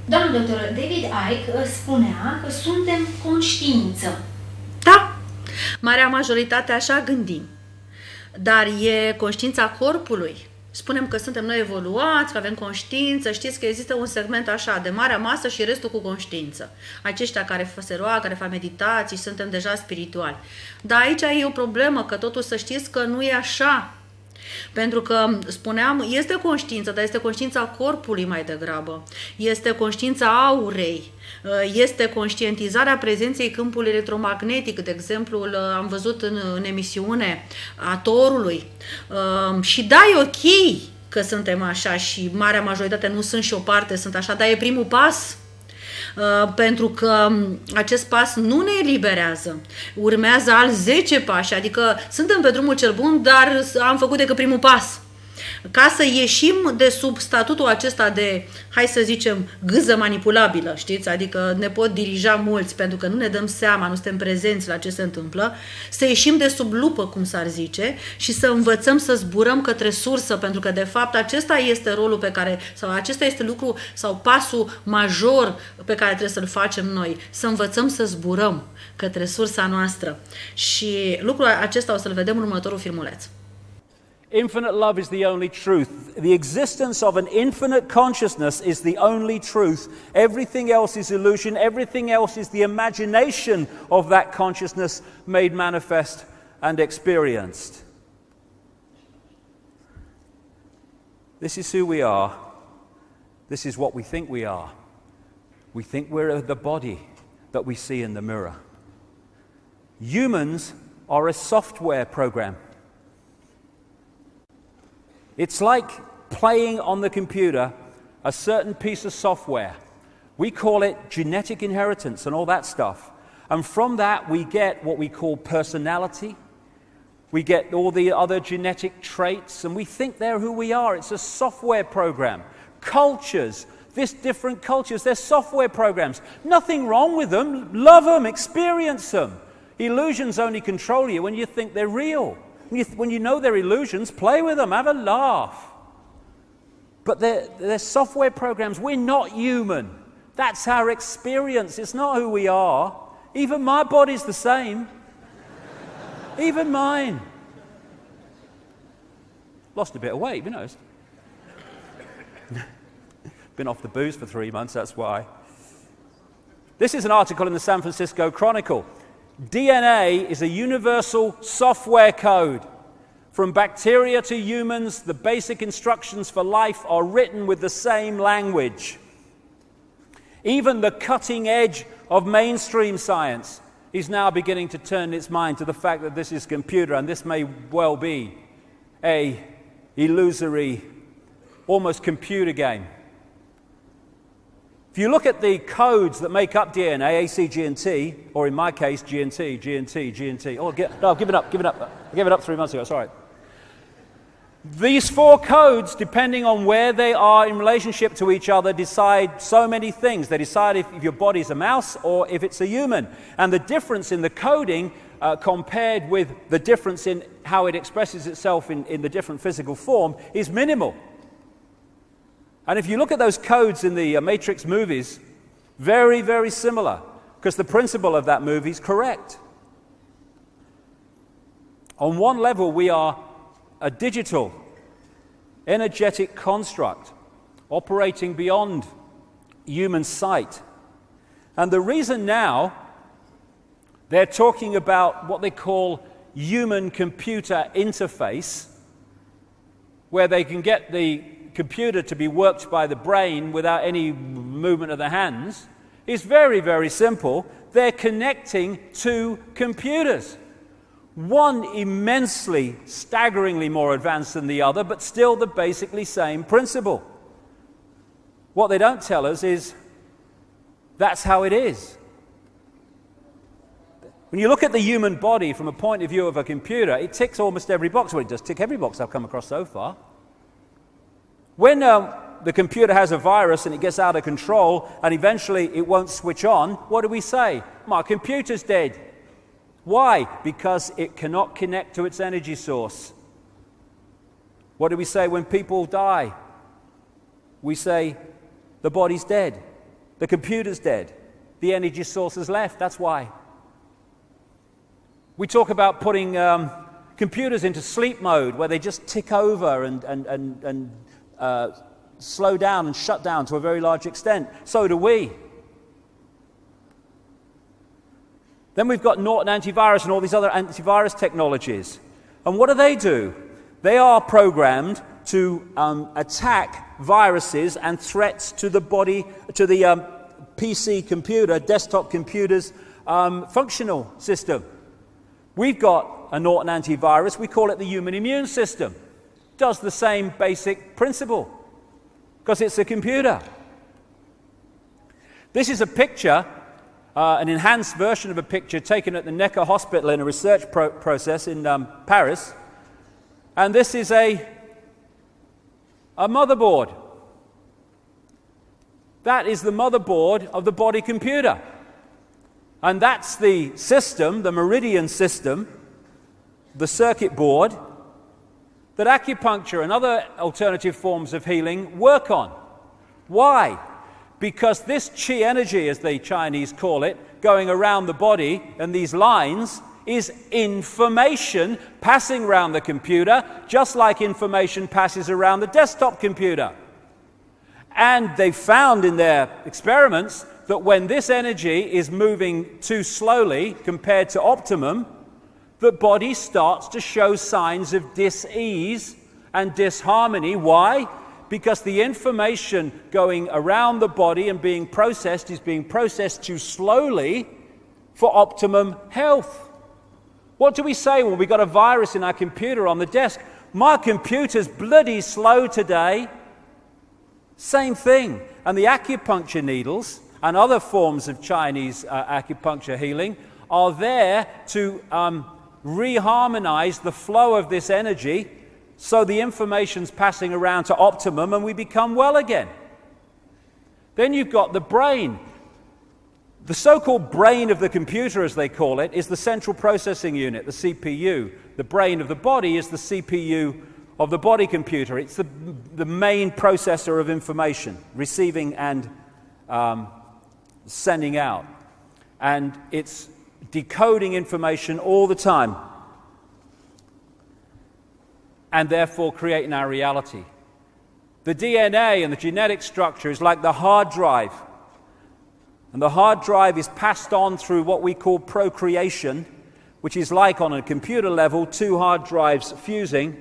Doamna doctoră, David Icke spunea că suntem conștiință. Da, marea majoritate așa gândim. Dar e conștiința corpului. Spunem că suntem noi evoluați, că avem conștiință. Știți că există un segment așa, de marea masă și restul cu conștiință. Aceștia care se roagă, care fac meditații, suntem deja spirituali. Dar aici e o problemă, că totul să știți că nu e așa. Pentru că, spuneam, este conștiință, dar este conștiința corpului mai degrabă. Este conștiința aurei. Este conștientizarea prezenței câmpului electromagnetic, de exemplu, am văzut în emisiune a torului. Și da, e ok că suntem așa și marea majoritate nu sunt și o parte sunt așa, dar e primul pas. Pentru că acest pas nu ne eliberează. Urmează alți 10 pași, adică suntem pe drumul cel bun, dar am făcut decât primul pas. Ca să ieșim de sub statutul acesta de, hai să zicem, gâză manipulabilă, știți? Adică ne pot dirija mulți pentru că nu ne dăm seama, nu suntem prezenți la ce se întâmplă, să ieșim de sub lupă, cum s-ar zice, și să învățăm să zburăm către sursă, pentru că de fapt acesta este rolul pe care, sau acesta este lucru sau pasul major pe care trebuie să-l facem noi, să învățăm să zburăm către sursa noastră. Și lucrul acesta o să-l vedem în următorul filmuleț. Infinite love is the only truth. The existence of an infinite consciousness is the only truth. Everything else is illusion. Everything else is the imagination of that consciousness made manifest and experienced. This is who we are. This is what we think we are. We think we're the body that we see in the mirror. Humans are a software program. It's like playing on the computer a certain piece of software. We call it genetic inheritance and all that stuff. And from that we get what we call personality. We get all the other genetic traits and we think they're who we are. It's a software program. Cultures, different cultures, they're software programs. Nothing wrong with them. Love them, experience them. Illusions only control you when you think they're real. When you know they're illusions, play with them, have a laugh. But they're software programs. We're not human. That's our experience. It's not who we are. Even my body's the same. Even mine. Lost a bit of weight, you know. Been off the booze for 3 months, that's why. This is an article in the San Francisco Chronicle. DNA is a universal software code. From bacteria to humans, the basic instructions for life are written with the same language. Even the cutting edge of mainstream science is now beginning to turn its mind to the fact that this is computer and this may well be a illusory, almost computer game. If you look at the codes that make up DNA, A, C, G, and T, or in my case, G and T, G and T, G and T. Oh, no, I've given up. I gave it up 3 months ago, sorry. These 4 codes, depending on where they are in relationship to each other, decide so many things. They decide if your body's a mouse or if it's a human. And the difference in the coding compared with the difference in how it expresses itself in the different physical form is minimal. And if you look at those codes in the Matrix movies, very, very similar, because the principle of that movie is correct. On one level, we are a digital, energetic construct operating beyond human sight. And the reason now they're talking about what they call human-computer interface, where they can get the computer to be worked by the brain without any movement of the hands, is very, very simple. They're connecting 2 computers. One immensely, staggeringly more advanced than the other, but still the basically same principle. What they don't tell us is that's how it is. When you look at the human body from a point of view of a computer, it ticks almost every box. Well, it does tick every box I've come across so far. When the computer has a virus and it gets out of control and eventually it won't switch on, what do we say? My computer's dead. Why? Because it cannot connect to its energy source. What do we say when people die? We say the body's dead. The computer's dead. The energy source has left. That's why. We talk about putting computers into sleep mode, where they just tick over and slow down and shut down to a very large extent. So do we. Then we've got Norton antivirus and all these other antivirus technologies. And what do? They are programmed to attack viruses and threats to the body, to the PC computer, desktop computer's functional system. We've got a Norton antivirus. We call it the human immune system. Does the same basic principle because it's a computer. This is a picture, an enhanced version of a picture taken at the Necker Hospital in a research process in Paris. And this is a motherboard. That is the motherboard of the body computer. And that's the system, the meridian system, the circuit board, that acupuncture and other alternative forms of healing work on. Why? Because this chi energy, as the Chinese call it, going around the body and these lines, is information passing around the computer, just like information passes around the desktop computer. And they found in their experiments that when this energy is moving too slowly compared to optimum, the body starts to show signs of dis-ease and disharmony. Why? Because the information going around the body and being processed is being processed too slowly for optimum health. What do we say when we got a virus in our computer on the desk? My computer's bloody slow today. Same thing. And the acupuncture needles and other forms of Chinese acupuncture healing are there to reharmonize the flow of this energy so the information's passing around to optimum and we become well again. Then you've got the brain. The so-called brain of the computer, as they call it, is the central processing unit, the CPU. The brain of the body is the CPU of the body computer. It's the main processor of information, receiving and sending out. And it's decoding information all the time and therefore creating our reality. The DNA and the genetic structure is like the hard drive. And the hard drive is passed on through what we call procreation, which is like on a computer level, two hard drives fusing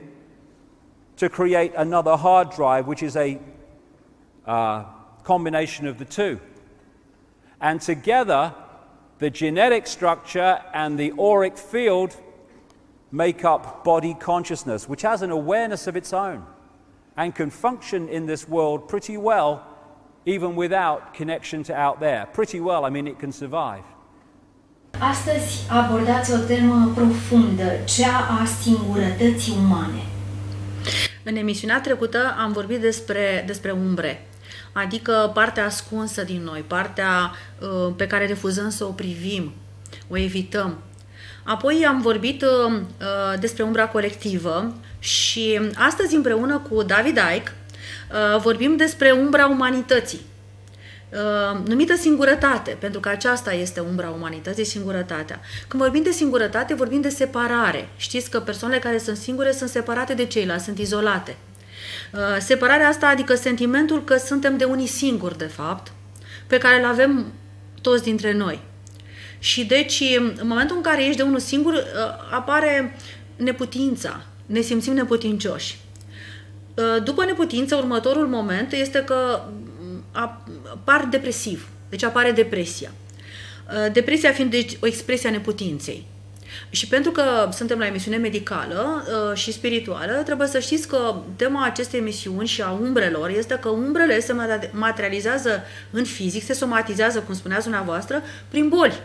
to create another hard drive, which is a combination of the two. And together, the genetic structure and the auric field make up body consciousness, which has an awareness of its own and can function in this world pretty well, even without connection to out there. Pretty well, I mean, it can survive. Astăzi abordați o temă profundă, cea a singurătății umane. În emisiunea trecută am vorbit despre umbre, adică partea ascunsă din noi, partea pe care refuzăm să o privim, o evităm. Apoi am vorbit despre umbra colectivă și astăzi împreună cu David Icke vorbim despre umbra umanității, numită singurătate, pentru că aceasta este umbra umanității, singurătatea. Când vorbim de singurătate, vorbim de separare. Știți că persoanele care sunt singure sunt separate de ceilalți, sunt izolate. Separarea asta, adică sentimentul că suntem de unii singuri, de fapt, pe care îl avem toți dintre noi. Și deci, în momentul în care ești de unul singur, apare neputința, ne simțim neputincioși. După neputință, următorul moment este că apar depresiv, deci apare depresia. Depresia fiind deci o expresie a neputinței. Și pentru că suntem la emisiune medicală și spirituală, trebuie să știți că tema acestei emisiuni și a umbrelor este că umbrele se materializează în fizic, se somatizează, cum spuneați dumneavoastră, prin boli.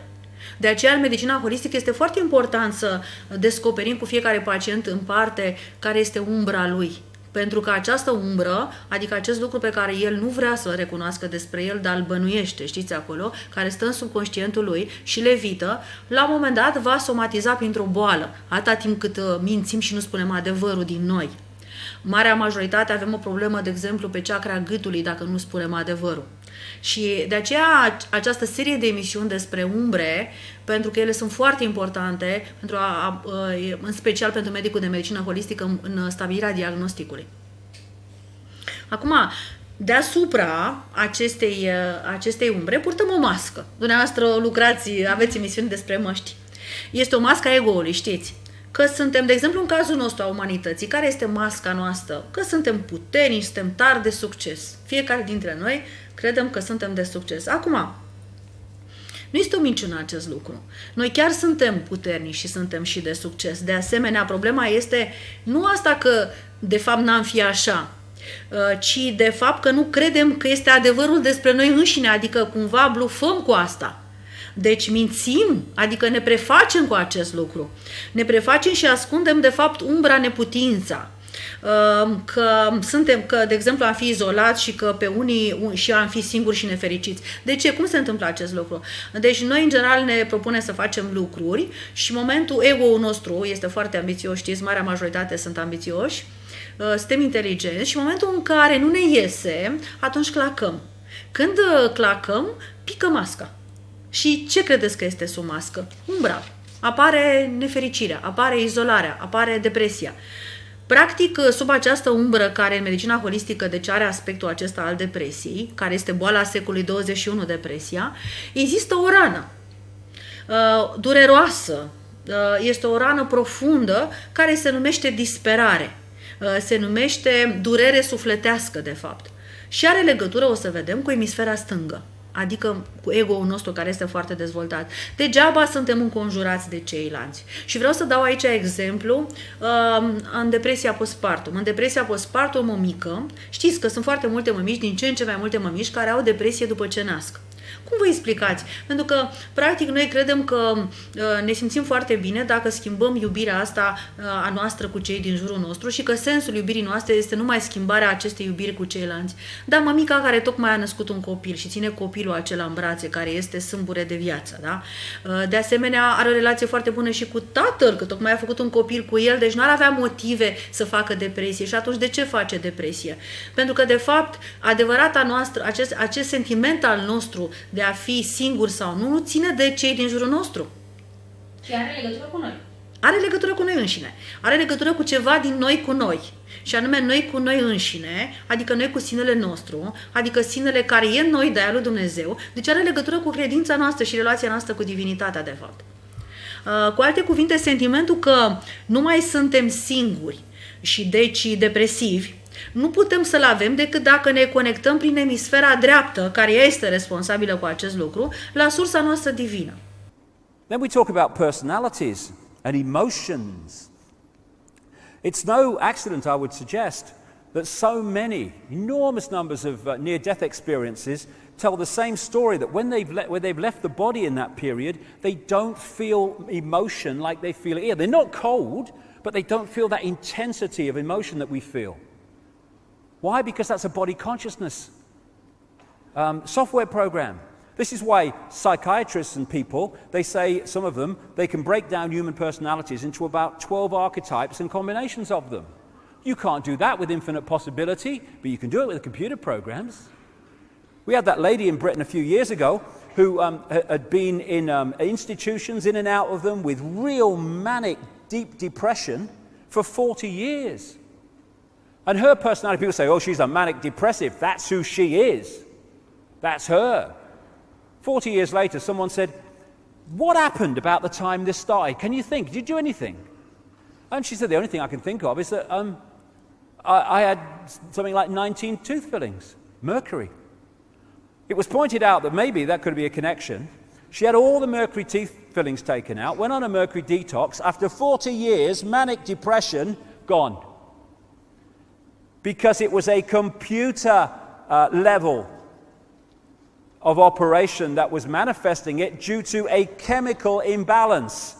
De aceea, în medicina holistică este foarte important să descoperim cu fiecare pacient în parte care este umbra lui. Pentru că această umbră, adică acest lucru pe care el nu vrea să recunoască despre el, dar îl bănuiește, știți acolo, care stă în subconștientul lui și le evită, la un moment dat va somatiza printr-o boală, atâta timp cât mințim și nu spunem adevărul din noi. Marea majoritate avem o problemă, de exemplu, pe chakra gâtului, dacă nu spunem adevărul. Și de aceea această serie de emisiuni despre umbre, pentru că ele sunt foarte importante, în special pentru medicul de medicină holistică în stabilirea diagnosticului. Acum, deasupra acestei umbre purtăm o mască. Dumneavoastră lucrați, aveți emisiuni despre măști. Este o mască a ego-ului, știți? Că suntem, de exemplu, în cazul nostru a umanității, care este masca noastră? Că suntem puternici, suntem tari de succes. Fiecare dintre noi credem că suntem de succes. Acum, nu este o minciună acest lucru. Noi chiar suntem puternici și suntem și de succes. De asemenea, problema este nu asta că, de fapt, n-am fi așa, ci de fapt că nu credem că este adevărul despre noi înșine, adică cumva blufăm cu asta. Deci mințim, adică ne prefacem cu acest lucru. Ne prefacem și ascundem de fapt umbra, neputința. Că de exemplu am fi izolați și că pe unii și am fi singuri și nefericiți. De ce? Cum se întâmplă acest lucru? Deci noi în general ne propunem să facem lucruri și în momentul ego-ul nostru este foarte ambițios, știți, marea majoritate sunt ambițioși, suntem inteligenți și în momentul în care nu ne iese, atunci clacăm. Când clacăm, pică masca. Și ce credeți că este sub mască? Umbra. Apare nefericirea, apare izolarea, apare depresia. Practic, sub această umbră, care în medicina holistică deci are aspectul acesta al depresiei, care este boala secolului 21, depresia, există o rană dureroasă, este o rană profundă care se numește disperare, se numește durere sufletească de fapt și are legătură, o să vedem, cu emisfera stângă, adică cu ego-ul nostru care este foarte dezvoltat. Degeaba suntem înconjurați de ceilalți. Și vreau să dau aici exemplu în depresia postpartum. În depresia postpartum, o mămică, știți că sunt foarte multe mămici, din ce în ce mai multe mămici, care au depresie după ce nasc. Cum vă explicați? Pentru că, practic, noi credem că ne simțim foarte bine dacă schimbăm iubirea asta a noastră cu cei din jurul nostru și că sensul iubirii noastre este numai schimbarea acestei iubiri cu ceilalți. Dar mămica care tocmai a născut un copil și ține copilul acela în brațe, care este sâmbure de viață, da? De asemenea, are o relație foarte bună și cu tatăl, că tocmai a făcut un copil cu el, deci nu ar avea motive să facă depresie. Și atunci de ce face depresie? Pentru că, de fapt, adevărata noastră, acest sentiment al nostru de a fi singur sau nu ține de cei din jurul nostru. Și are legătură cu noi. Are legătură cu noi înșine. Are legătură cu ceva din noi cu noi. Și anume noi cu noi înșine, adică noi cu sinele nostru, adică sinele care e în noi de aia lui Dumnezeu, deci are legătură cu credința noastră și relația noastră cu divinitatea, de fapt. Cu alte cuvinte, sentimentul că nu mai suntem singuri și deci depresivi, nu putem să-l avem decât dacă ne conectăm prin emisfera dreaptă, care este responsabilă cu acest lucru, la sursa noastră divină. Then we talk about personalities and emotions. It's no accident, I would suggest, that so many, enormous numbers of near-death experiences tell the same story, that when they've left the body in that period, they don't feel emotion like they feel it here. They're not cold, but they don't feel that intensity of emotion that we feel. Why? Because that's a body consciousness software program. This is why psychiatrists and people, they say, some of them, they can break down human personalities into about 12 archetypes and combinations of them. You can't do that with infinite possibility, but you can do it with computer programs. We had that lady in Britain a few years ago who had been in institutions, in and out of them, with real manic, deep depression for 40 years. And her personality, people say, oh, she's a manic depressive. That's who she is. That's her. 40 years later, someone said, what happened about the time this started? Can you think? Did you do anything? And she said, the only thing I can think of is that I had something like 19 tooth fillings, mercury. It was pointed out that maybe that could be a connection. She had all the mercury teeth fillings taken out, went on a mercury detox. After 40 years, manic depression, gone. Because it was a computer level of operation that was manifesting it due to a chemical imbalance.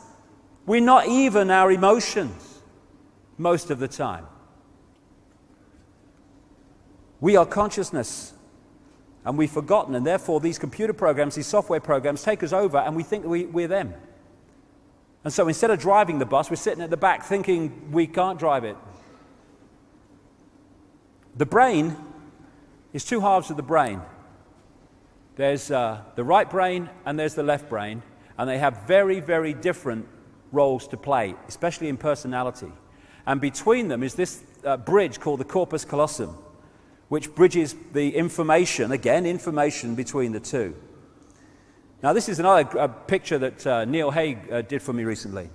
We're not even our emotions most of the time. We are consciousness, and we've forgotten, and therefore these computer programs, these software programs take us over and we think we're them. And so instead of driving the bus, we're sitting at the back thinking we can't drive it. The brain is two halves of the brain. There's the right brain and there's the left brain, and they have very, very different roles to play, especially in personality. And between them is this bridge called the corpus callosum, which bridges the information between the two. Now, this is another picture that Neil Haig did for me recently,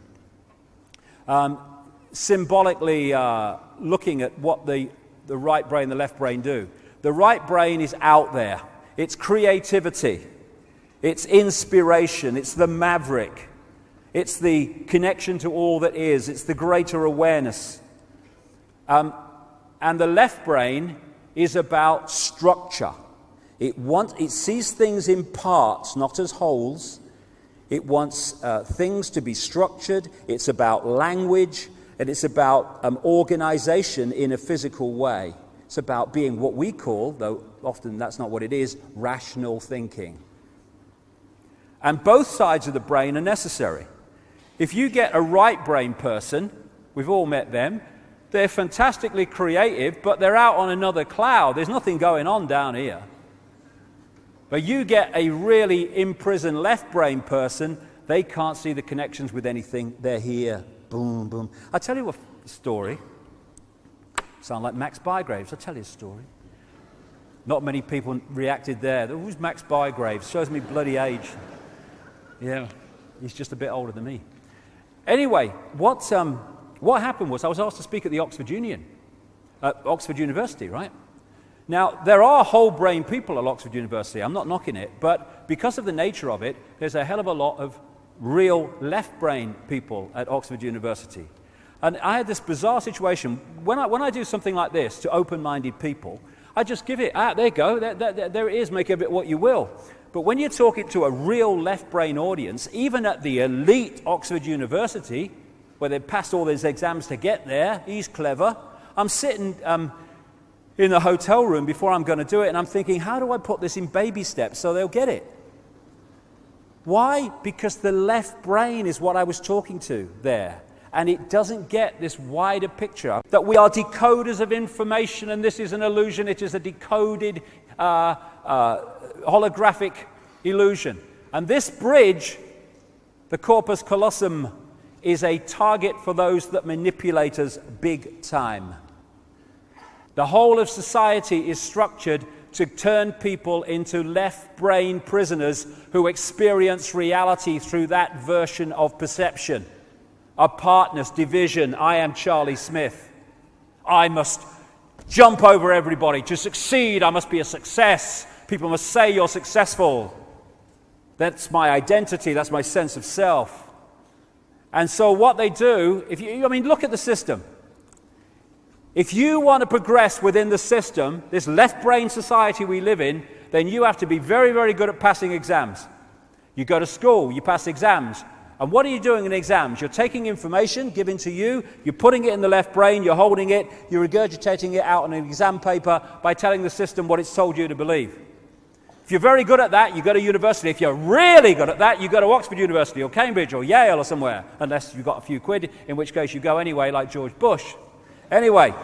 symbolically looking at what the right brain and the left brain do. The right brain is out there. It's creativity. It's inspiration. It's the maverick. It's the connection to all that is. It's the greater awareness. And the left brain is about structure. It sees things in parts, not as wholes. It wants things to be structured. It's about language, and it's about organization in a physical way. It's about being what we call, though often that's not what it is, rational thinking. And both sides of the brain are necessary. If you get a right brain person, we've all met them, they're fantastically creative, but they're out on another cloud. There's nothing going on down here. But you get a really imprisoned left brain person, they can't see the connections with anything. They're here. Boom, boom. I'll tell you a story. Sound like Max Bygraves. I'll tell you a story. Not many people reacted there. Who's Max Bygraves? Shows me bloody age. Yeah, he's just a bit older than me. Anyway, what happened was I was asked to speak at the Oxford University, right? Now, there are whole brain people at Oxford University. I'm not knocking it, but because of the nature of it, there's a hell of a lot of real left brain people at Oxford University. And I had this bizarre situation. When I do something like this to open-minded people, I just give it, there you go, there it is, make of it what you will. But when you're talking to a real left brain audience, even at the elite Oxford University, where they've passed all these exams to get there, he's clever, I'm sitting in the hotel room before I'm going to do it, and I'm thinking, how do I put this in baby steps so they'll get it? Why? Because the left brain is what I was talking to there. And it doesn't get this wider picture that we are decoders of information, and this is an illusion. It is a decoded holographic illusion. And this bridge, the corpus callosum, is a target for those that manipulate us big time. The whole of society is structured to turn people into left brain prisoners who experience reality through that version of perception. Apartness, division, I am Charlie Smith. I must jump over everybody. To succeed, I must be a success. People must say you're successful. That's my identity, that's my sense of self. And so what they do, look at the system. If you want to progress within the system, this left brain society we live in, then you have to be very, very good at passing exams. You go to school, you pass exams. And what are you doing in exams? You're taking information given to you, you're putting it in the left brain, you're holding it, you're regurgitating it out on an exam paper by telling the system what it's told you to believe. If you're very good at that, you go to university. If you're really good at that, you go to Oxford University or Cambridge or Yale or somewhere, unless you've got a few quid, in which case you go anyway, like George Bush. Anyway.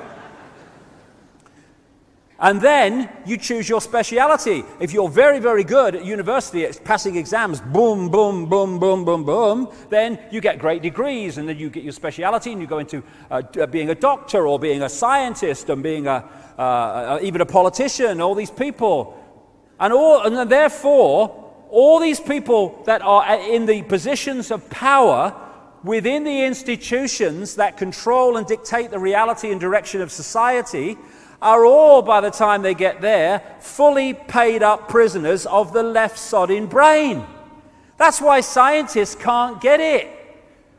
And then you choose your speciality. If you're very, very good at university at passing exams, boom, boom, boom, boom, boom, boom, then you get great degrees, and then you get your speciality, and you go into being a doctor or being a scientist and being even a politician, all these people. And therefore, all these people that are in the positions of power within the institutions that control and dictate the reality and direction of society are all, by the time they get there, fully paid up prisoners of the left-sodding brain. That's why scientists can't get it,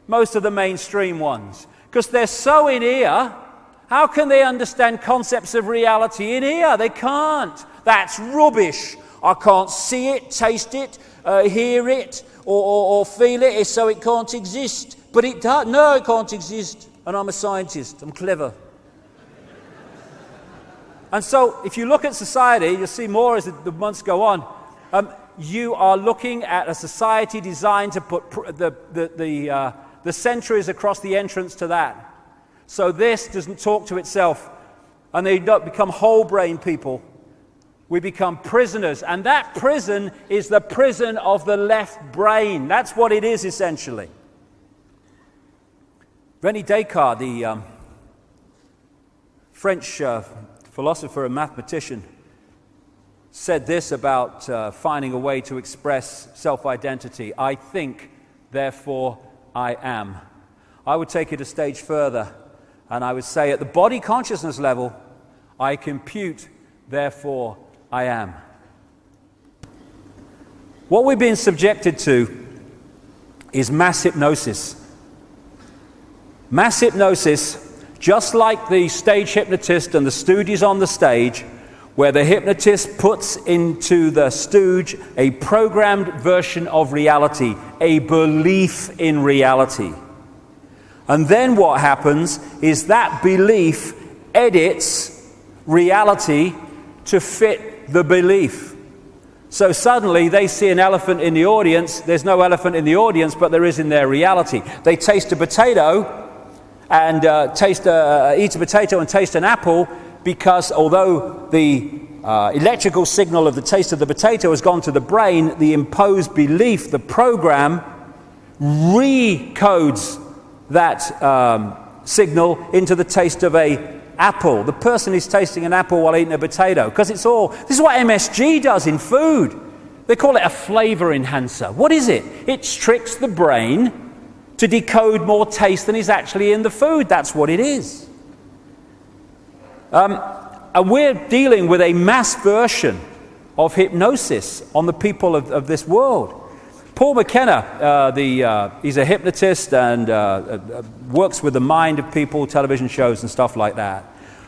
most of the mainstream ones, because they're so in here. How can they understand concepts of reality in here? They can't. That's rubbish. I can't see it, taste it, hear it, or feel it, so it can't exist. But it does. No, it can't exist. And I'm a scientist. I'm clever. And so, if you look at society, you'll see more as the months go on. You are looking at a society designed to put the centuries across the entrance to that. So this doesn't talk to itself, and they don't become whole brain people We become prisoners, and that prison is the prison of the left brain. That's what it is, essentially. René Descartes, the French philosopher and mathematician, said this about finding a way to express self-identity. I think, therefore I am. I would take it a stage further, and I would say at the body consciousness level, I compute, therefore I am. What we're being subjected to is mass hypnosis. Mass hypnosis, just like the stage hypnotist and the stooges on the stage, where the hypnotist puts into the stooge a programmed version of reality, a belief in reality. And then what happens is that belief edits reality to fit the belief. So suddenly they see an elephant in the audience. There's no elephant in the audience, but there is in their reality. They taste a potato and eat a potato and taste an apple, because although the electrical signal of the taste of the potato has gone to the brain, the imposed belief, the program, recodes that signal into the taste of a apple. The person is tasting an apple while eating a potato, because this is what MSG does in food. They call it a flavor enhancer. What is it? It tricks the brain to decode more taste than is actually in the food. That's what it is. And we're dealing with a mass version of hypnosis on the people of this world. Paul McKenna, he's a hypnotist and works with the mind of people, television shows and stuff like that.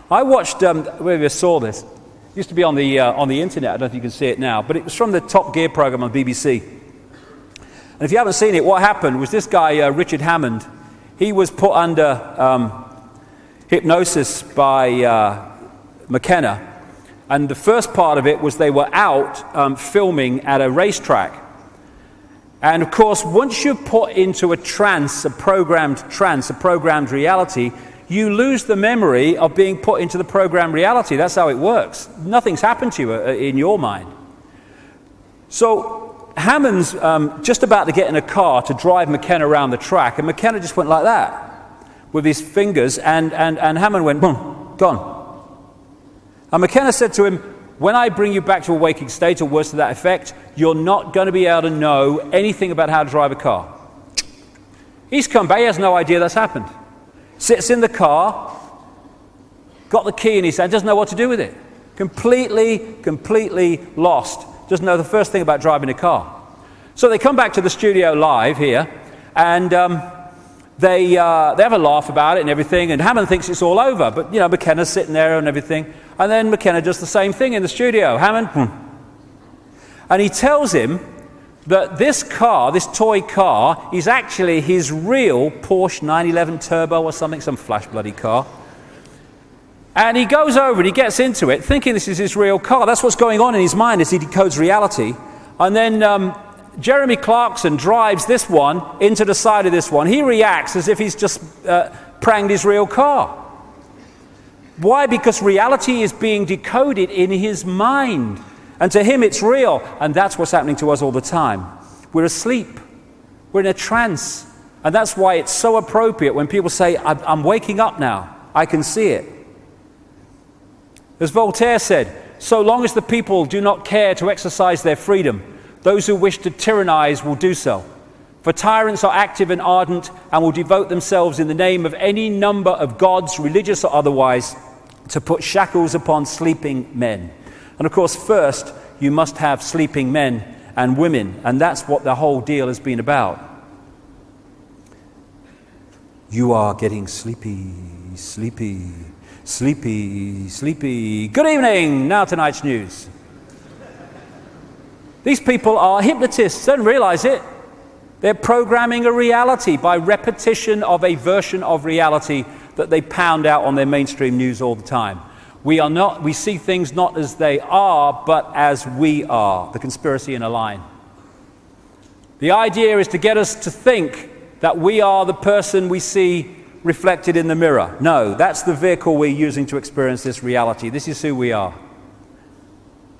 I watched, where you saw this, it used to be on the internet, I don't know if you can see it now, but it was from the Top Gear program on BBC. And if you haven't seen it, what happened was this guy, Richard Hammond, he was put under hypnosis by McKenna. And the first part of it was they were out filming at a racetrack. And of course, once you're put into a trance, a programmed reality, you lose the memory of being put into the programmed reality. That's how it works. Nothing's happened to you in your mind. So Hammond's just about to get in a car to drive McKenna around the track, and McKenna just went like that with his fingers, and Hammond went, boom, gone. And McKenna said to him, when I bring you back to a waking state, or worse to that effect, you're not going to be able to know anything about how to drive a car. He's come back, he has no idea that's happened. Sits in the car, got the key in his hand, doesn't know what to do with it. Completely lost. Doesn't know the first thing about driving a car. So they come back to the studio live here, and they have a laugh about it and everything, and Hammond thinks it's all over, but McKenna's sitting there and everything, and then McKenna does the same thing in the studio. Hammond, and he tells him that this car, this toy car, is actually his real Porsche 911 Turbo or something, some flash bloody car. And he goes over and he gets into it, thinking this is his real car. That's what's going on in his mind as he decodes reality. And then Jeremy Clarkson drives this one into the side of this one. He reacts as if he's just pranged his real car. Why? Because reality is being decoded in his mind. And to him it's real. And that's what's happening to us all the time. We're asleep. We're in a trance. And that's why it's so appropriate when people say, I'm waking up now. I can see it. As Voltaire said, so long as the people do not care to exercise their freedom, those who wish to tyrannize will do so. For tyrants are active and ardent and will devote themselves in the name of any number of gods, religious or otherwise, to put shackles upon sleeping men. And of course, first, you must have sleeping men and women, and that's what the whole deal has been about. You are getting sleepy. Good evening. Now tonight's news. These people are hypnotists, don't realize it. They're programming a reality by repetition of a version of reality that they pound out on their mainstream news all the time. We see things not as they are, but as we are. The conspiracy in a line. The idea is to get us to think that we are the person we see reflected in the mirror. No, that's the vehicle we're using to experience this reality. This is who we are.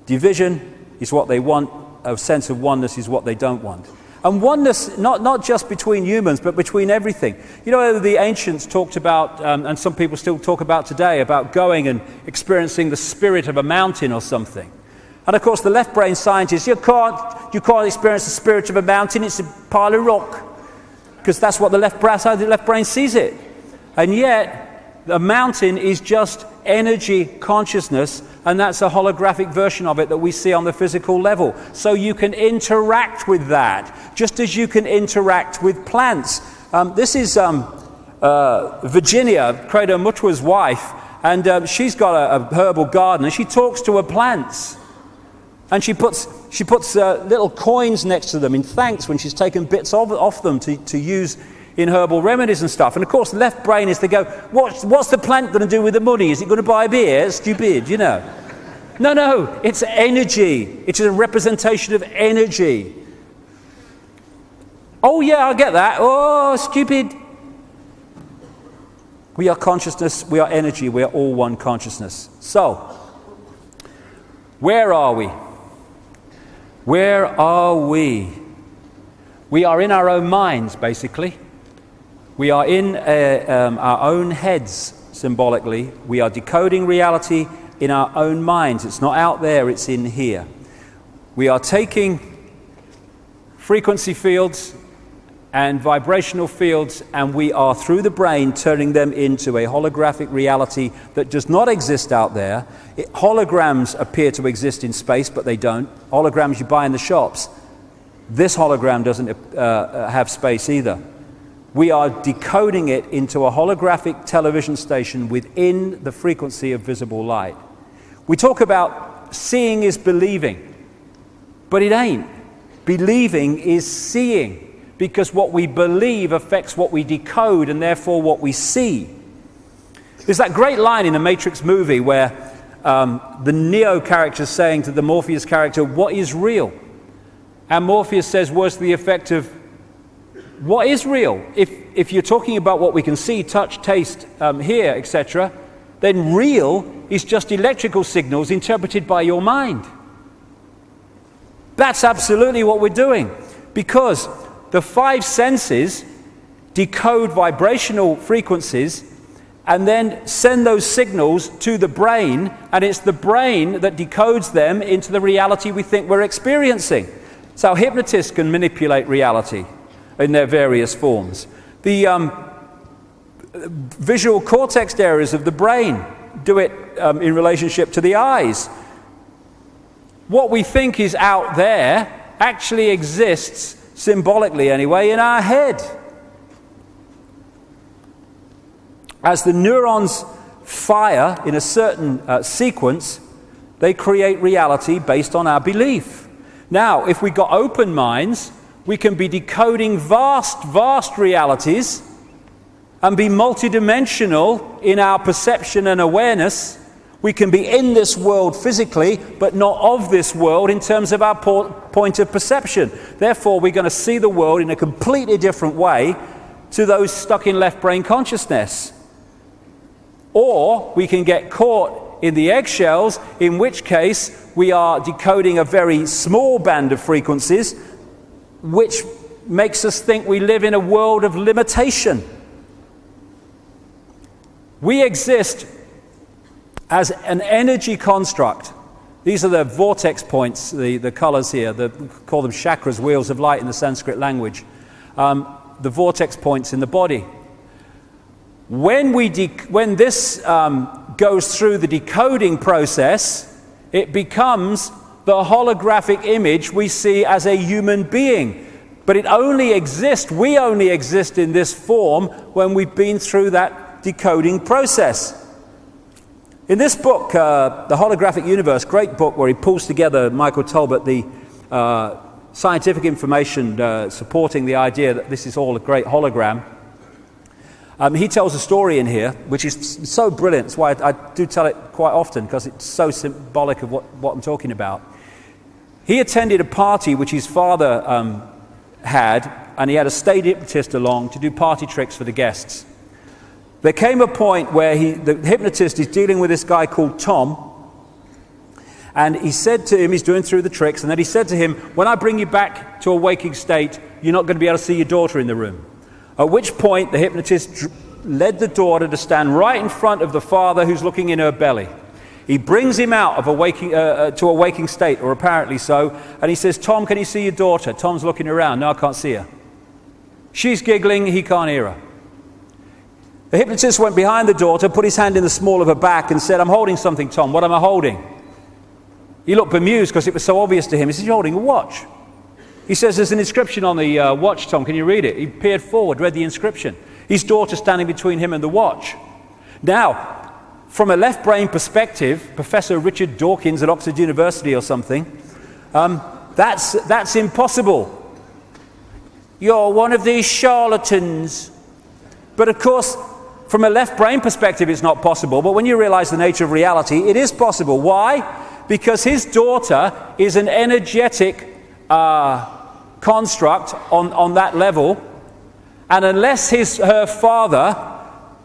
Division is what they want. A sense of oneness is what they don't want. And oneness, not just between humans, but between everything. You know, the ancients talked about, and some people still talk about today, about going and experiencing the spirit of a mountain or something. And of course, the left brain scientists, you can't experience the spirit of a mountain, it's a pile of rock. Because that's what the left brain sees it. And yet, a mountain is just energy consciousness, and that's a holographic version of it that we see on the physical level. So you can interact with that, just as you can interact with plants. This is Virginia, Credo Mutwa's wife, and she's got a herbal garden, and she talks to her plants. And she puts little coins next to them in thanks when she's taken bits off them to use in herbal remedies and stuff. And of course, the left brain is to go, what's the plant going to do with the money? Is it going to buy beer? Stupid, you know. No, it's energy. It's a representation of energy. Oh yeah, I get that. Oh, stupid. We are consciousness, we are energy, we are all one consciousness. So, where are we? Where are we? We are in our own minds, basically. We are in our own heads, symbolically. We are decoding reality in our own minds. It's not out there, it's in here. We are taking frequency fields and vibrational fields, and we are, through the brain, turning them into a holographic reality that does not exist out there. Holograms appear to exist in space, but they don't. Holograms you buy in the shops. This hologram doesn't have space either. We are decoding it into a holographic television station within the frequency of visible light. We talk about seeing is believing, but it ain't. Believing is seeing, because what we believe affects what we decode and therefore what we see. There's that great line in the Matrix movie where the Neo character is saying to the Morpheus character, what is real? And Morpheus says, what's the effect of what is real? If you're talking about what we can see, touch, taste, hear, etc., then real is just electrical signals interpreted by your mind. That's absolutely what we're doing, because the five senses decode vibrational frequencies and then send those signals to the brain, and it's the brain that decodes them into the reality we think we're experiencing. So hypnotists can manipulate reality in their various forms. The visual cortex areas of the brain do it in relationship to the eyes. What we think is out there actually exists, symbolically anyway, in our head. As the neurons fire in a certain sequence, they create reality based on our belief. Now, if we got open minds, we can be decoding vast realities and be multidimensional in our perception and awareness. We can be in this world physically, but not of this world in terms of our point of perception. Therefore, we're going to see the world in a completely different way to those stuck in left brain consciousness. Or we can get caught in the eggshells, in which case we are decoding a very small band of frequencies, which makes us think we live in a world of limitation. We exist as an energy construct. These are the vortex points, the colors here. We call them chakras, wheels of light in the Sanskrit language. The vortex points in the body. When this goes through the decoding process, it becomes the holographic image we see as a human being. But it only exists, we only exist in this form when we've been through that decoding process. In this book, The Holographic Universe, great book where he pulls together, Michael Talbot, the scientific information supporting the idea that this is all a great hologram. He tells a story in here, which is so brilliant. That's why I do tell it quite often, because it's so symbolic of what I'm talking about. He attended a party which his father had, and he had a state hypnotist along to do party tricks for the guests. There came a point where the hypnotist is dealing with this guy called Tom, And he said to him, he's doing through the tricks, and then he said to him, when I bring you back to a waking state, you're not going to be able to see your daughter in the room. At which point, the hypnotist led the daughter to stand right in front of the father who's looking in her belly. He brings him out of a waking state, or apparently so, and he says, Tom, can you see your daughter? Tom's looking around. No, I can't see her. She's giggling, he can't hear her. The hypnotist went behind the daughter, put his hand in the small of her back and said, I'm holding something, Tom. What am I holding? He looked bemused because it was so obvious to him. He said, you're holding a watch. He says, there's an inscription on the watch, Tom. Can you read it? He peered forward, read the inscription. His daughter standing between him and the watch. Now, from a left brain perspective, Professor Richard Dawkins at Oxford University or something, that's impossible. You're one of these charlatans. But of course, from a left brain perspective, it's not possible. But when you realize the nature of reality, it is possible. Why? Because his daughter is an energetic construct on that level. And unless her father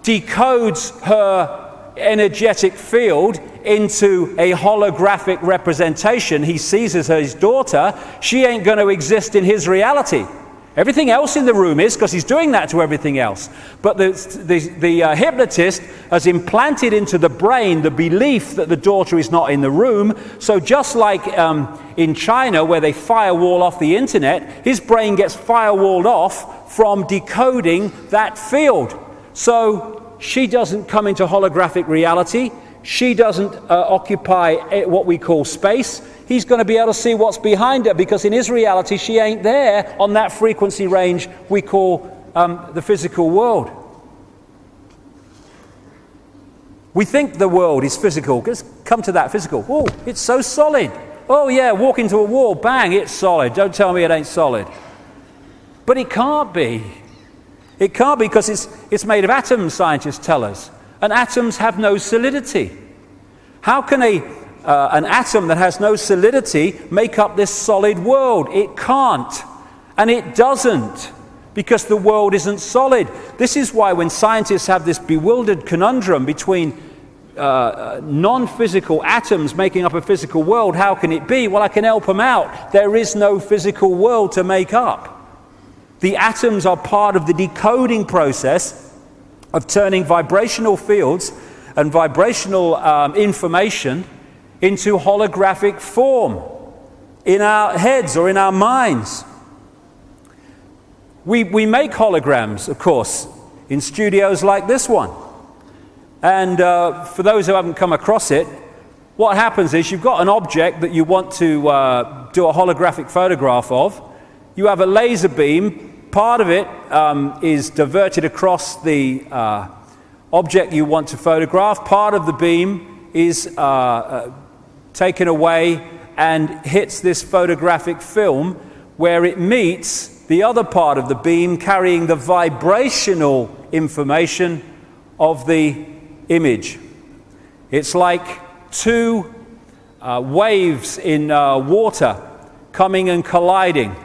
decodes her energetic field into a holographic representation he sees as his daughter, she ain't going to exist in his reality. Everything else in the room is, because he's doing that to everything else. But the hypnotist has implanted into the brain the belief that the daughter is not in the room. So just like in China, where they firewall off the internet, his brain gets firewalled off from decoding that field. So she doesn't come into holographic reality. She doesn't occupy what we call space. He's going to be able to see what's behind her, because in his reality, she ain't there on that frequency range we call the physical world. We think the world is physical. Let's come to that physical. Oh, it's so solid. Oh yeah, walk into a wall, bang, it's solid. Don't tell me it ain't solid. But it can't be. It can't be, because it's made of atoms, scientists tell us. And atoms have no solidity. How can an atom that has no solidity make up this solid world? It can't. And it doesn't, because the world isn't solid. This is why when scientists have this bewildered conundrum between non-physical atoms making up a physical world, how can it be? Well, I can help them out. There is no physical world to make up. The atoms are part of the decoding process of turning vibrational fields and vibrational information into holographic form in our heads or in our minds. We make holograms, of course, in studios like this one. And for those who haven't come across it, what happens is you've got an object that you want to do a holographic photograph of. You have a laser beam. Part of it is diverted across the object you want to photograph. Part of the beam is taken away and hits this photographic film, where it meets the other part of the beam carrying the vibrational information of the image. It's like two waves in water coming and colliding.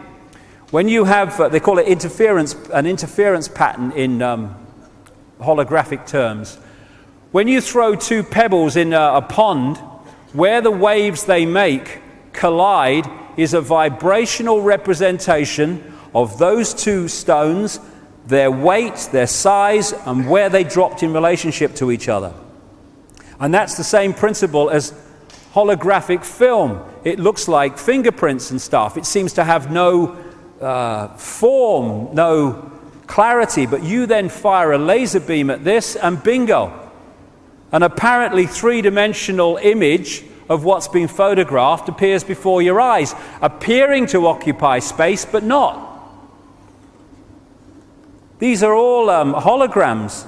When you have, they call it an interference pattern in holographic terms. When you throw two pebbles in a pond, where the waves they make collide is a vibrational representation of those two stones, their weight, their size, and where they dropped in relationship to each other. And that's the same principle as holographic film. It looks like fingerprints and stuff. It seems to have no form, no clarity, but you then fire a laser beam at this and bingo. An apparently three-dimensional image of what's been photographed appears before your eyes, appearing to occupy space, but not. These are all holograms.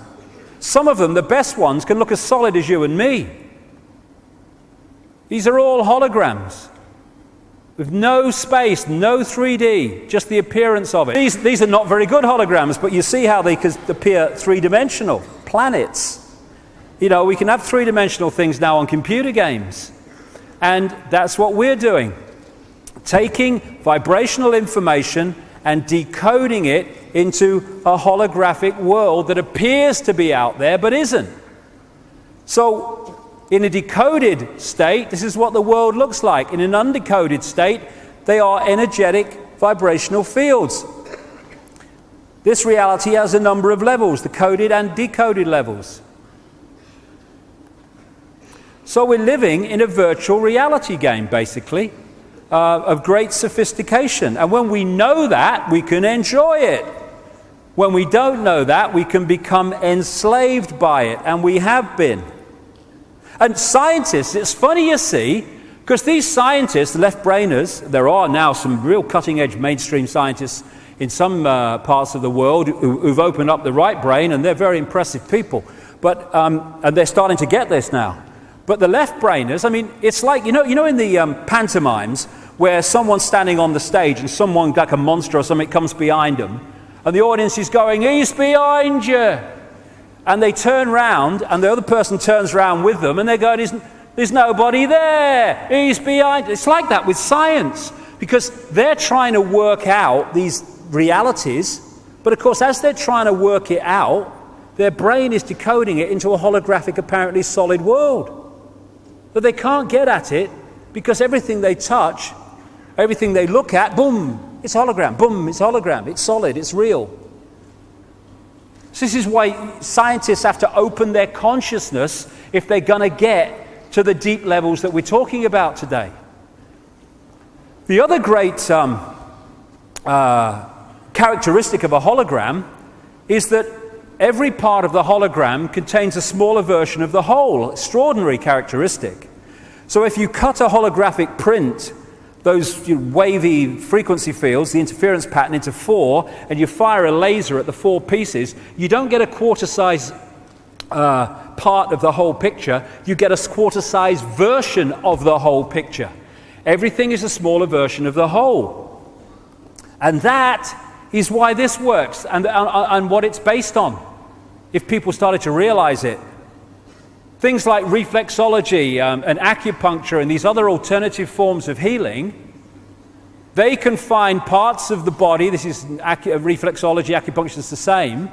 Some of them, the best ones, can look as solid as you and me. These are all holograms, with no space, no 3D, just the appearance of it. These are not very good holograms, but you see how they can appear three-dimensional. Planets. You know, we can have three-dimensional things now on computer games. And that's what we're doing. Taking vibrational information and decoding it into a holographic world that appears to be out there, but isn't. So in a decoded state, this is what the world looks like. In an undecoded state, they are energetic vibrational fields. This reality has a number of levels, the coded and decoded levels. So we're living in a virtual reality game, basically, of great sophistication. And when we know that, we can enjoy it. When we don't know that, we can become enslaved by it, and we have been. And scientists, it's funny you see, because these scientists, left-brainers, there are now some real cutting-edge mainstream scientists in some parts of the world who've opened up the right brain, and they're very impressive people. But and they're starting to get this now. But the left-brainers, I mean, it's like, you know in the pantomimes where someone's standing on the stage and someone, like a monster or something, comes behind them, and the audience is going, "He's behind you." And they turn round, and the other person turns round with them, and they're going, "There's nobody there. He's behind." It's like that with science, because they're trying to work out these realities, but of course, as they're trying to work it out, their brain is decoding it into a holographic, apparently solid world. But they can't get at it, because everything they touch, everything they look at, boom, it's hologram, boom, it's hologram, it's solid, it's real. So this is why scientists have to open their consciousness if they're going to get to the deep levels that we're talking about today. The other great characteristic of a hologram is that every part of the hologram contains a smaller version of the whole. Extraordinary characteristic. So if you cut a holographic print, those wavy frequency fields, the interference pattern, into 4, and you fire a laser at the 4 pieces, you don't get a quarter-size part of the whole picture, you get a quarter-size version of the whole picture. Everything is a smaller version of the whole. And that is why this works, and what it's based on, if people started to realize it. Things like reflexology and acupuncture and these other alternative forms of healing, they can find parts of the body, this is reflexology, acupuncture is the same,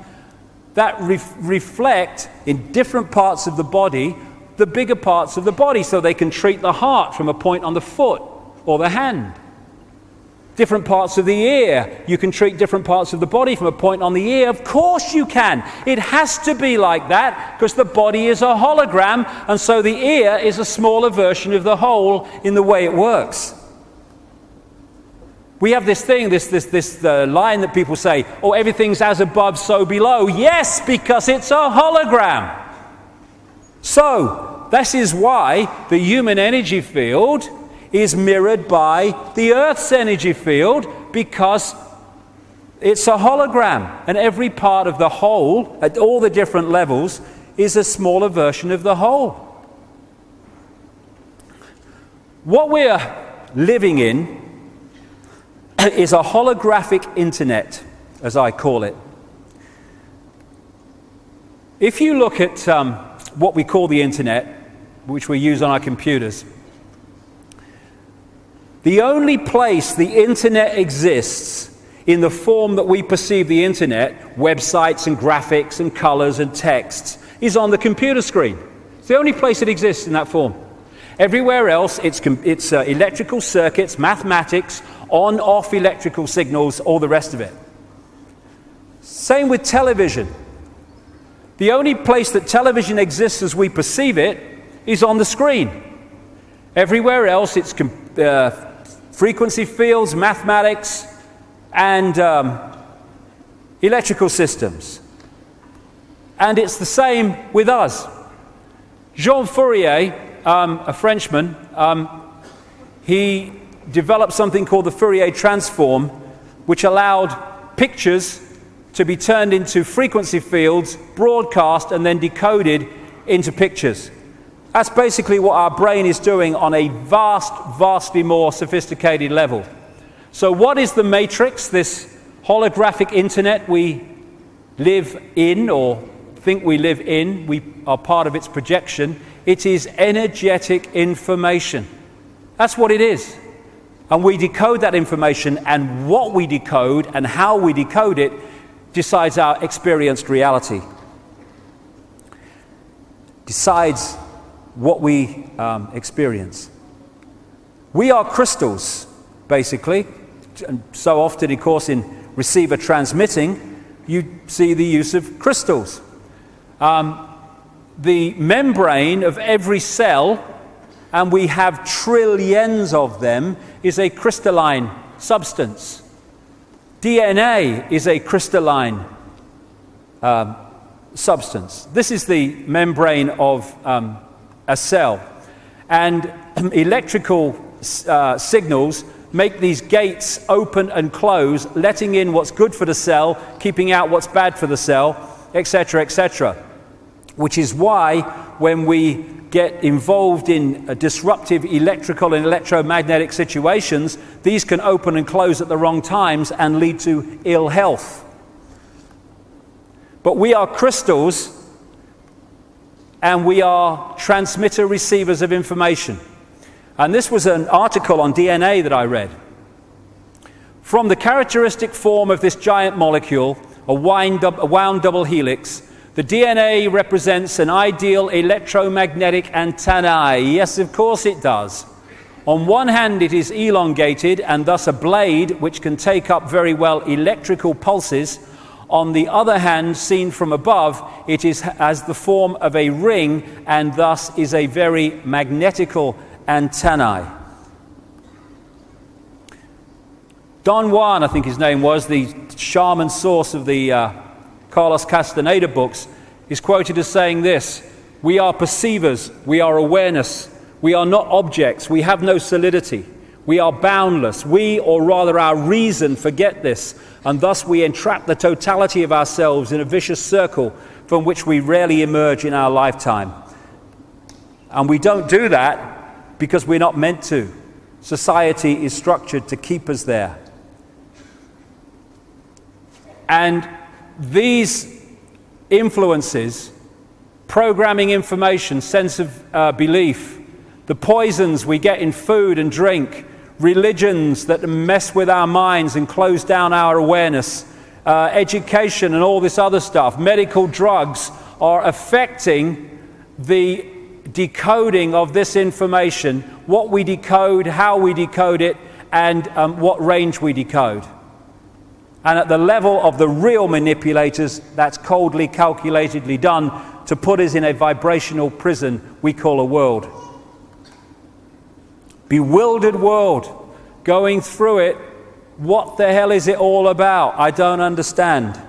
that reflect in different parts of the body, the bigger parts of the body, so they can treat the heart from a point on the foot or the hand. Different parts of the ear, you can treat different parts of the body from a point on the ear. Of course you can. It has to be like that because the body is a hologram, and so the ear is a smaller version of the whole in the way it works. We have this thing, this line that people say, "Oh, everything's as above, so below." Yes, because it's a hologram. So, this is why the human energy field is mirrored by the Earth's energy field, because it's a hologram, and every part of the whole, at all the different levels, is a smaller version of the whole. What we're living in is a holographic internet, as I call it. If you look at what we call the internet, which we use on our computers, the only place the internet exists in the form that we perceive the internet, websites and graphics and colors and texts, is on the computer screen. It's the only place it exists in that form. Everywhere else, it's electrical circuits, mathematics, on-off electrical signals, all the rest of it. Same with television. The only place that television exists as we perceive it is on the screen. Everywhere else, it's frequency fields, mathematics, and electrical systems. And it's the same with us. Jean Fourier, a Frenchman, he developed something called the Fourier transform, which allowed pictures to be turned into frequency fields, broadcast, and then decoded into pictures. That's basically what our brain is doing on a vastly more sophisticated level. So what is the matrix, this holographic internet we live in or think we live in? We are part of its projection. It is energetic information. That's what it is. And we decode that information, and what we decode and how we decode it decides our experienced reality. Decides what we experience. We are crystals, basically. And so often, of course, in receiver transmitting, you see the use of crystals. The membrane of every cell, and we have trillions of them, is a crystalline substance. DNA is a crystalline substance. This is the membrane of a cell. And electrical signals make these gates open and close, letting in what's good for the cell, keeping out what's bad for the cell, etc., etc. Which is why when we get involved in disruptive electrical and electromagnetic situations, these can open and close at the wrong times and lead to ill health. But we are crystals, and we are transmitter receivers of information. And this was an article on DNA that I read. From the characteristic form of this giant molecule, a wound double helix, the DNA represents an ideal electromagnetic antennae. Yes, of course it does. On one hand, it is elongated and thus a blade which can take up very well electrical pulses. On the other hand, seen from above, it has the form of a ring and thus is a very magnetical antennae. Don Juan, I think his name was, the shaman source of the Carlos Castaneda books, is quoted as saying this: "We are perceivers, we are awareness, we are not objects, we have no solidity, we are boundless, we, or rather our reason, forget this, and thus we entrap the totality of ourselves in a vicious circle from which we rarely emerge in our lifetime." And we don't do that because we're not meant to. Society is structured to keep us there. And these influences, programming information, sense of belief, the poisons we get in food and drink, religions that mess with our minds and close down our awareness, education and all this other stuff, medical drugs are affecting the decoding of this information, what we decode, how we decode it, and what range we decode. And at the level of the real manipulators, that's coldly, calculatedly done to put us in a vibrational prison we call a world. Bewildered world, going through it. What the hell is it all about? I don't understand.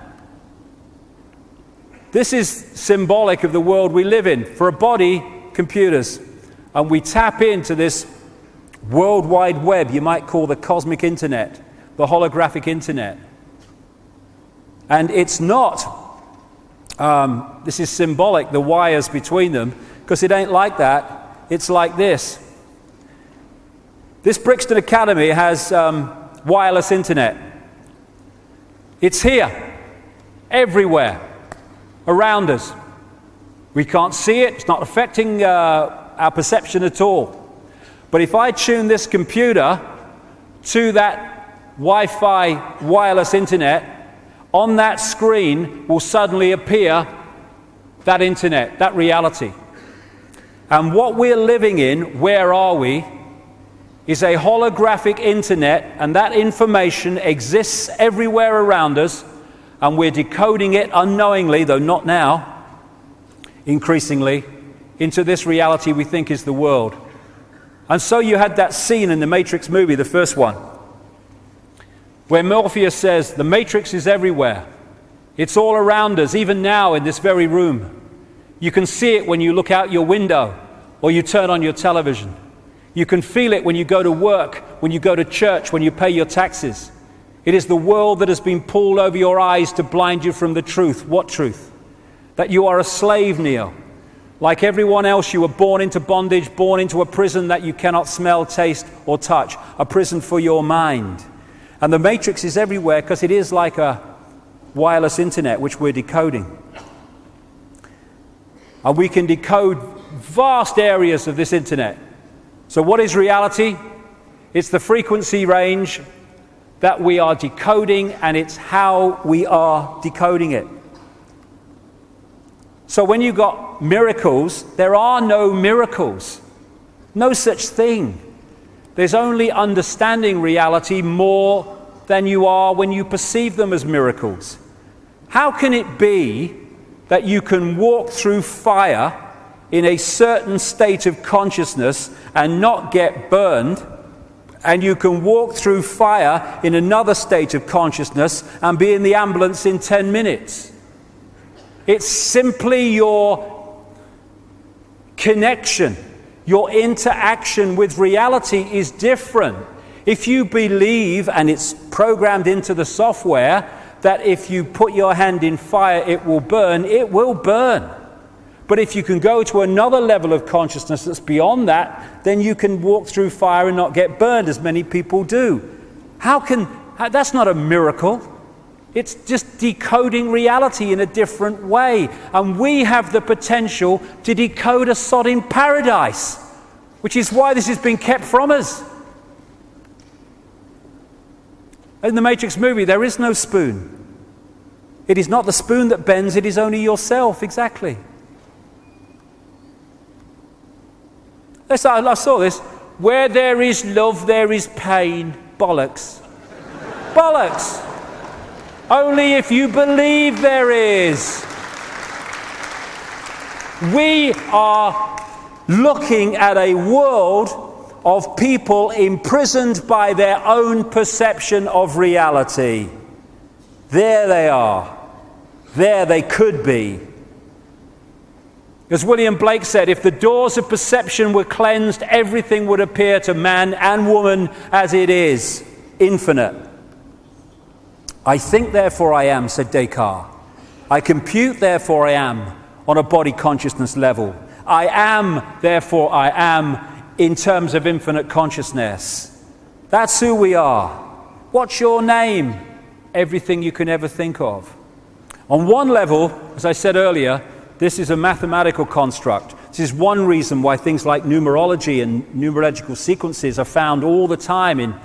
This is symbolic of the world we live in. For a body, computers. And we tap into this World Wide Web, you might call the cosmic internet, the holographic internet. And it's not, this is symbolic, the wires between them, because it ain't like that. It's like this. This Brixton Academy has wireless internet. It's here, everywhere, around us. We can't see it, it's not affecting our perception at all. But if I tune this computer to that Wi-Fi wireless internet, on that screen will suddenly appear that internet, that reality. And what we're living in, where are we, is a holographic internet, and that information exists everywhere around us, and we're decoding it unknowingly, though not now, increasingly, into this reality we think is the world. And so you had that scene in the Matrix movie, the first one, where Morpheus says, the Matrix is everywhere. It's all around us, even now in this very room. You can see it when you look out your window or you turn on your television. You can feel it when you go to work, when you go to church, when you pay your taxes. It is the world that has been pulled over your eyes to blind you from the truth. What truth? That you are a slave, Neo. Like everyone else, you were born into bondage, born into a prison that you cannot smell, taste, or touch. A prison for your mind. And the Matrix is everywhere because it is like a wireless internet which we're decoding. And we can decode vast areas of this internet. So what is reality? It's the frequency range that we are decoding, and it's how we are decoding it. So when you got miracles, there are no miracles. No such thing. There's only understanding reality more than you are when you perceive them as miracles. How can it be that you can walk through fire in a certain state of consciousness and not get burned, and you can walk through fire in another state of consciousness and be in the ambulance in 10 minutes? It's simply your connection, your interaction with reality is different. If you believe, and it's programmed into the software, that if you put your hand in fire it will burn, it will burn. But if you can go to another level of consciousness that's beyond that, then you can walk through fire and not get burned, as many people do. That's not a miracle. It's just decoding reality in a different way. And we have the potential to decode a sodding paradise, which is why this has been kept from us. In the Matrix movie, there is no spoon. It is not the spoon that bends, it is only yourself, exactly. I saw this. Where there is love, there is pain. Bollocks. Bollocks. Only if you believe there is. We are looking at a world of people imprisoned by their own perception of reality. There they are. There they could be. As William Blake said, if the doors of perception were cleansed, everything would appear to man and woman as it is, infinite. I think, therefore I am, said Descartes. I compute, therefore I am, on a body consciousness level. I am, therefore I am, in terms of infinite consciousness. That's who we are. What's your name? Everything you can ever think of. On one level, as I said earlier, this is a mathematical construct. This is one reason why things like numerology and numerological sequences are found all the time in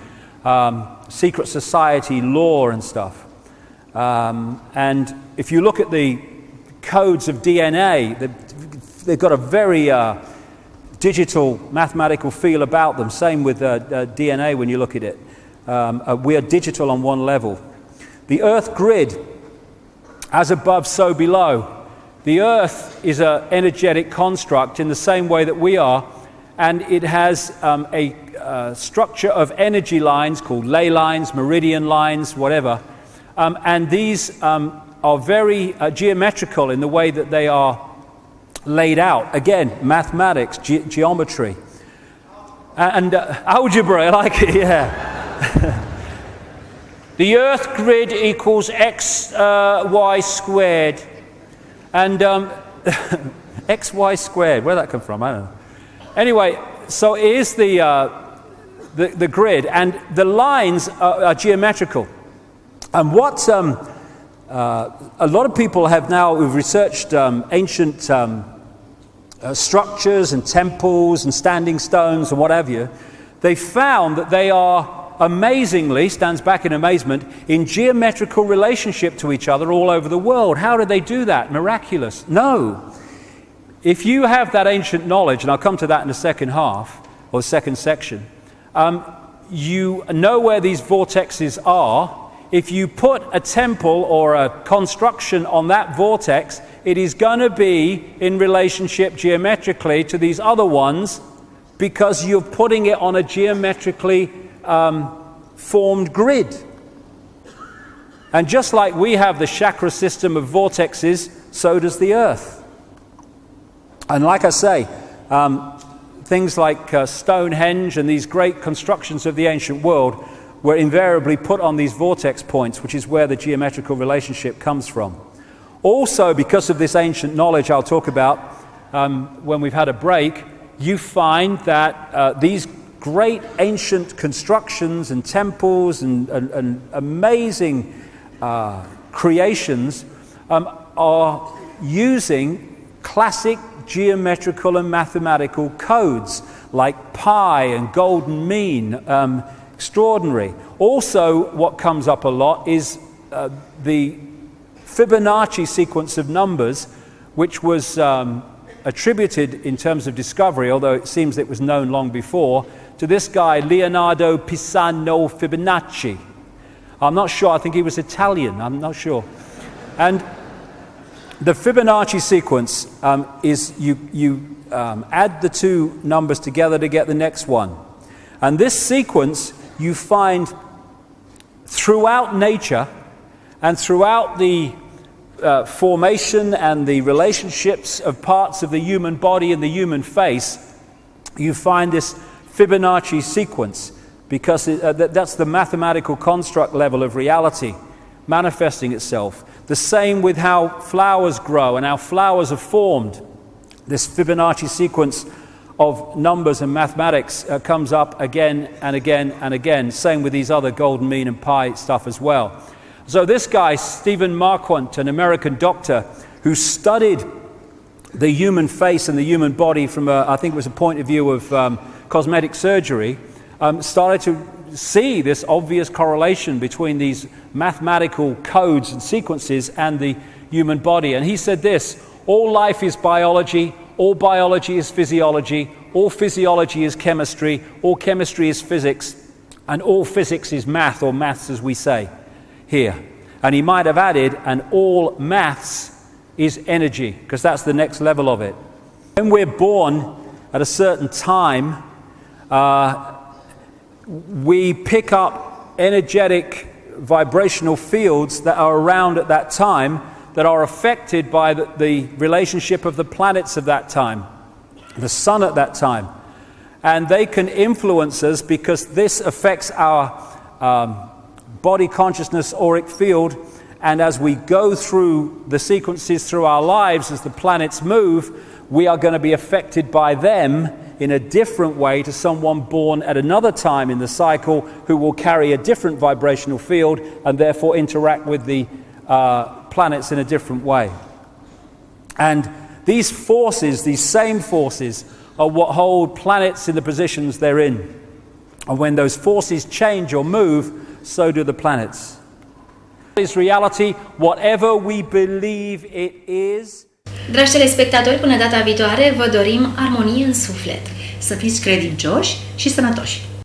secret society lore and stuff. And if you look at the codes of DNA, they've got a very digital mathematical feel about them. Same with DNA when you look at it. We are digital on one level. The Earth grid, as above, so below. The Earth is an energetic construct in the same way that we are, and it has a structure of energy lines called ley lines, meridian lines, whatever. And these are very geometrical in the way that they are laid out. Again, mathematics, geometry. And algebra, I like it, yeah. The Earth grid equals x, y squared. And xy squared, where'd that come from? I don't know. Anyway, so here's the grid, and the lines are geometrical. And what a lot of people have now, who've researched ancient structures and temples and standing stones and what have you, they found that they are amazingly, stands back in amazement, in geometrical relationship to each other all over the world. How did they do that? Miraculous? No. If you have that ancient knowledge, and I'll come to that in the second half, or the second section, you know where these vortexes are. If you put a temple or a construction on that vortex, it is going to be in relationship geometrically to these other ones, because you're putting it on a geometrically formed grid. And just like we have the chakra system of vortexes, so does the Earth. And like I say, things like Stonehenge and these great constructions of the ancient world were invariably put on these vortex points, which is where the geometrical relationship comes from. Also, because of this ancient knowledge I'll talk about when we've had a break, you find that these great ancient constructions and temples and amazing creations are using classic geometrical and mathematical codes like pi and golden mean, extraordinary. Also, what comes up a lot is the Fibonacci sequence of numbers, which was attributed in terms of discovery, although it seems it was known long before, to this guy Leonardo Pisano Fibonacci. I'm not sure, I think he was Italian, I'm not sure. And the Fibonacci sequence is you add the two numbers together to get the next one. And this sequence you find throughout nature and throughout the formation and the relationships of parts of the human body and the human face. You find this Fibonacci sequence because that's the mathematical construct level of reality manifesting itself. The same with how flowers grow and how flowers are formed. This Fibonacci sequence of numbers and mathematics comes up again and again and again. Same with these other golden mean and pi stuff as well. So this guy, Stephen Marquardt, an American doctor who studied the human face and the human body from I think it was a point of view of cosmetic surgery, started to see this obvious correlation between these mathematical codes and sequences and the human body. And he said this: all life is biology, all biology is physiology, all physiology is chemistry, all chemistry is physics, and all physics is math, or maths as we say here. And he might have added, and all maths is energy, because that's the next level of it. When we're born at a certain time, we pick up energetic vibrational fields that are around at that time that are affected by the relationship of the planets of that time, the sun at that time. And they can influence us because this affects our body consciousness auric field, and as we go through the sequences through our lives, as the planets move, we are going to be affected by them in a different way to someone born at another time in the cycle who will carry a different vibrational field and therefore interact with the planets in a different way. And these forces, these same forces, are what hold planets in the positions they're in. And when those forces change or move, so do the planets. Is reality whatever we believe it is. Dragi telespectatori, până data viitoare vă dorim armonie în suflet. Să fiți credincioși și sănătoși.